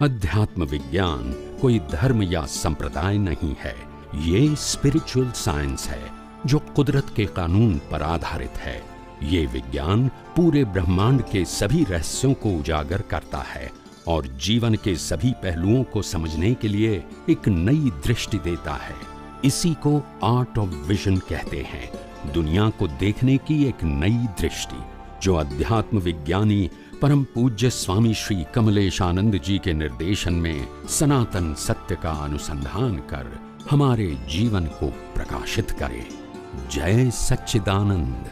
अध्यात्म विज्ञान कोई धर्म या संप्रदाय नहीं है, ये स्पिरिचुअल साइंस है जो कुदरत के कानून पर आधारित है। ये विज्ञान पूरे ब्रह्मांड के सभी रहस्यों को उजागर करता है और जीवन के सभी पहलुओं को समझने के लिए एक नई दृष्टि देता है। इसी को आर्ट ऑफ विजन कहते हैं, दुनिया को देखने की एक नई दृष्टि, जो अध्यात्म विज्ञानी परम पूज्य स्वामी श्री कमलेशानंद जी के निर्देशन में सनातन सत्य का अनुसंधान कर हमारे जीवन को प्रकाशित करे। जय सच्चिदानंद।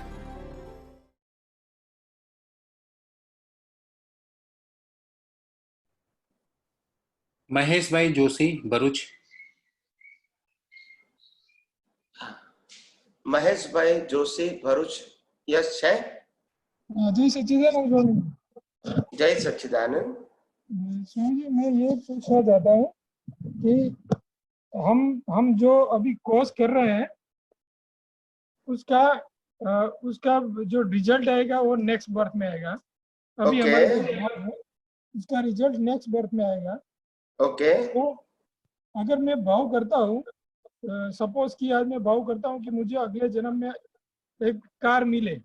महेश भाई जोशी, भरूच। महेश भाई जोशी, भरूच। यस है। जय सच्चिदानंद। जय सच्चिदानंद। स्वामी जी, मैं ये पूछना चाहता हूँ कि हम जो अभी कोर्स कर रहे हैं उसका जो रिजल्ट आएगा वो नेक्स्ट बर्थ में आएगा। अभी हमारे उसका रिजल्ट नेक्स्ट बर्थ में आएगा। ओके। तो अगर मैं भाव करता हूँ, सपोज कि आज मैं भाव करता हूँ कि मुझे अगले जन्म में एक कार मिले,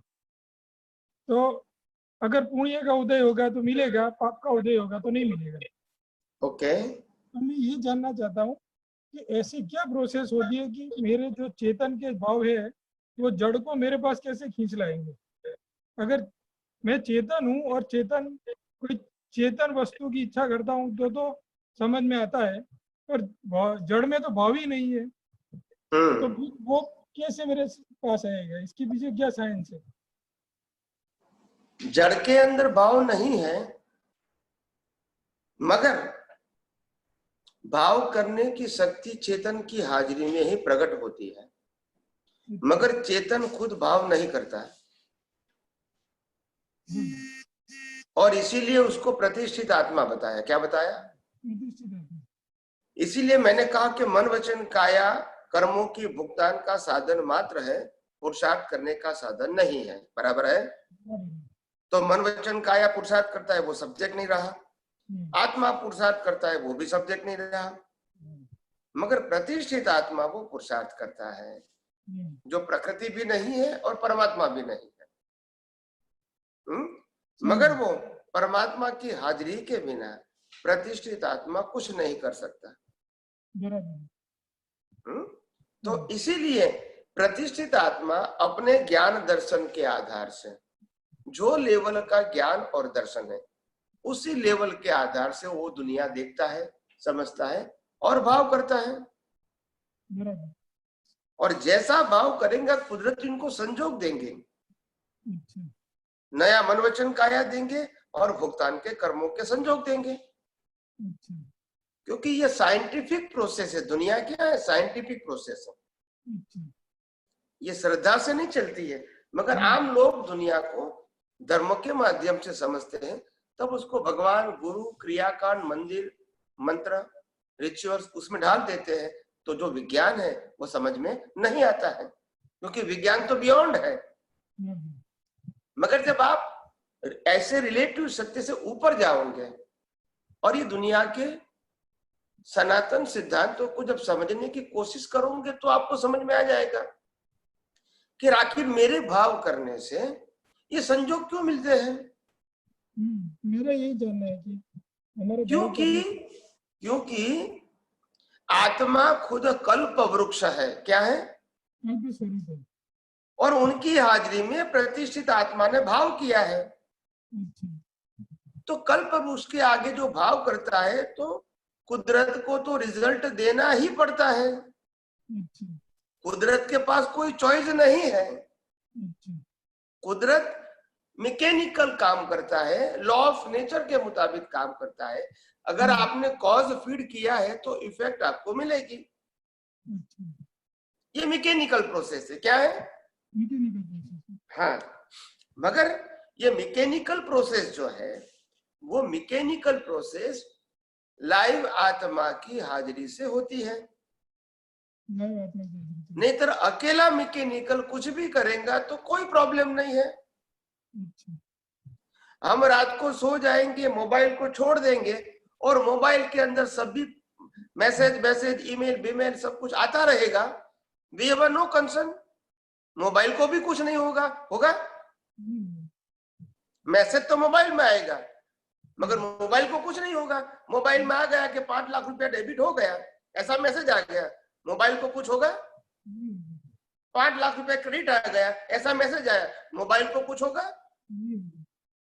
तो अगर पुण्य का उदय होगा तो मिलेगा, पाप का उदय होगा तो नहीं मिलेगा। ओके। तो मैं ये जानना चाहता हूँ कि ऐसी क्या प्रोसेस होती है कि मेरे जो चेतन के भाव है वो जड़ को मेरे पास कैसे खींच लाएंगे। अगर मैं चेतन हूँ और कोई चेतन वस्तु की इच्छा करता हूँ तो समझ में आता है, पर जड़ में तो भाव ही नहीं है, तो वो कैसे मेरे पास आएगा? इसके पीछे क्या साइंस है? जड़ के अंदर भाव नहीं है, मगर भाव करने की शक्ति चेतन की हाजिरी में ही प्रकट होती है, मगर चेतन खुद भाव नहीं करता है और इसीलिए उसको प्रतिष्ठित आत्मा बताया। क्या बताया? इसीलिए मैंने कहा कि मन वचन काया कर्मों की भुगतान का साधन मात्र है, पुरुषार्थ करने का साधन नहीं है। बराबर है? तो मन वचन काया पुरुषार्थ करता है, वो सब्जेक्ट नहीं रहा। आत्मा पुरुषार्थ करता है, वो भी सब्जेक्ट नहीं रहा। मगर प्रतिष्ठित आत्मा वो पुरुषार्थ करता है, जो प्रकृति भी नहीं है और परमात्मा भी नहीं है। मगर वो परमात्मा की हाजिरी के बिना प्रतिष्ठित आत्मा कुछ नहीं कर सकता। तो इसीलिए प्रतिष्ठित आत्मा अपने ज्ञान दर्शन के आधार से, जो लेवल का ज्ञान और दर्शन है, उसी लेवल के आधार से वो दुनिया देखता है, समझता है और भाव करता है। और जैसा भाव करेंगे कुदरत इनको संजोग देंगे, नया मन वचन काया देंगे और भुगतान के कर्मों के संजोग देंगे। क्योंकि ये साइंटिफिक प्रोसेस है। दुनिया क्या है? साइंटिफिक प्रोसेस है। ये श्रद्धा से नहीं चलती है, मगर आम लोग दुनिया को धर्म के माध्यम से समझते हैं, तब उसको भगवान, गुरु, क्रियाकांड, मंदिर, मंत्र, रिचुअल्स उसमें ढाल देते हैं। तो जो विज्ञान है वो समझ में नहीं आता है, क्योंकि विज्ञान तो बियॉन्ड है। मगर जब आप ऐसे रिलेटिव सत्य से ऊपर जाओगे और ये दुनिया के सनातन सिद्धांतों को जब समझने की कोशिश करोगे, तो आपको समझ में आ जाएगा कि आखिर मेरे भाव करने से ये संजोग क्यों मिलते हैं। मेरा यही जानना है कि हमारे क्योंकि आत्मा खुद कल्प वृक्ष है। क्या है? और उनकी हाजिरी में प्रतिष्ठित आत्मा ने भाव किया है। तो कल्प वृक्ष के आगे जो भाव करता है, तो कुदरत को तो रिजल्ट देना ही पड़ता है। कुदरत के पास कोई चॉइस नहीं है। कुदरत मैकेनिकल काम करता है, लॉ ऑफ नेचर के मुताबिक काम करता है। अगर आपने कॉज फीड किया है तो इफेक्ट आपको मिलेगी। ये मैकेनिकल प्रोसेस है। क्या है? हाँ, मगर ये मैकेनिकल प्रोसेस जो है, वो मैकेनिकल प्रोसेस लाइव आत्मा की हाजिरी से होती है। नहीं तो अकेला मैकेनिकल कुछ भी करेगा तो कोई प्रॉब्लम नहीं है। हम रात को सो जाएंगे, मोबाइल को छोड़ देंगे और मोबाइल के अंदर सभी मैसेज ईमेल बीमेल सब कुछ आता रहेगा, we have no concern, mobile को भी कुछ नहीं होगा। मैसेज तो मोबाइल में आएगा मगर मोबाइल को कुछ नहीं होगा। मोबाइल में आ गया कि 5 लाख रुपया डेबिट हो गया, ऐसा मैसेज आ गया, मोबाइल को कुछ होगा? 5 लाख रुपया क्रेडिट आ गया, ऐसा मैसेज आया, मोबाइल को कुछ होगा?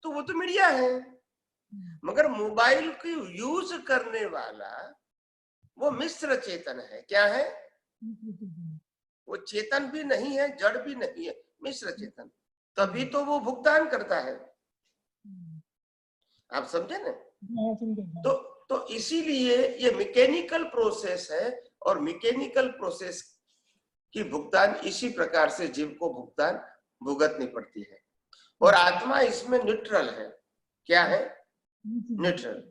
तो वो तो मीडिया है। मगर मोबाइल की यूज करने वाला वो मिश्र चेतन है। क्या है? वो चेतन भी नहीं है, जड़ भी नहीं है, मिश्र चेतन। तभी तो वो भुगतान करता है। आप समझे ना? तो इसीलिए ये मैकेनिकल प्रोसेस है और मैकेनिकल प्रोसेस की भुगतान इसी प्रकार से जीव को भुगतान भुगतनी पड़ती है। और आत्मा इसमें न्यूट्रल है। क्या है? न्यूट्रल।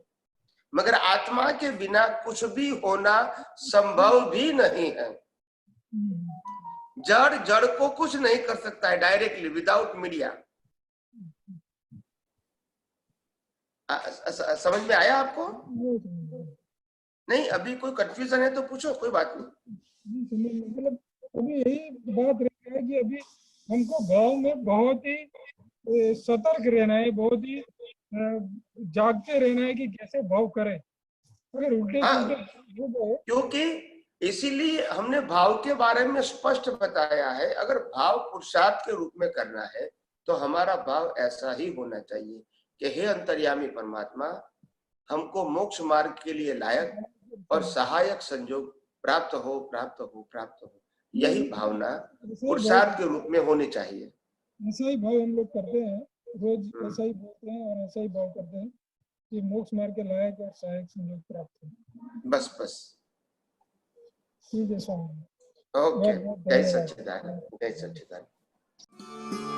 मगर आत्मा के बिना कुछ भी होना संभव भी नहीं है। जड़ को कुछ नहीं कर सकता है डायरेक्टली, विदाउट मीडिया। समझ में आया आपको? नहीं, अभी कोई कंफ्यूजन है तो पूछो, कोई बात नहीं। मतलब अभी यही बात रही है कि अभी हमको भाव में बहुत ही सतर्क रहना है, बहुत ही जागते रहना है कि कैसे भाव करें। अगर उल्टे क्योंकि इसीलिए हमने भाव के बारे में स्पष्ट बताया है। अगर भाव पुरुषार्थ के रूप में करना है तो हमारा भाव ऐसा ही होना चाहिए कि हे अंतर्यामी परमात्मा, हमको मोक्ष मार्ग के लिए लायक और सहायक संयोग प्राप्त हो, प्राप्त हो, प्राप्त हो। यही भावना पुरुषार्थ के रूप में होनी चाहिए। ऐसा ही भाव हम लोग करते हैं, रोज ऐसा ही बोलते हैं और ऐसा ही भाव करते हैं कि मोक्ष मार्ग के लायक और सहायक संयोग प्राप्त हो। बस ठीक है स्वामी। ओके, जय सच्चिदानंद, जय सच्चिदानंद।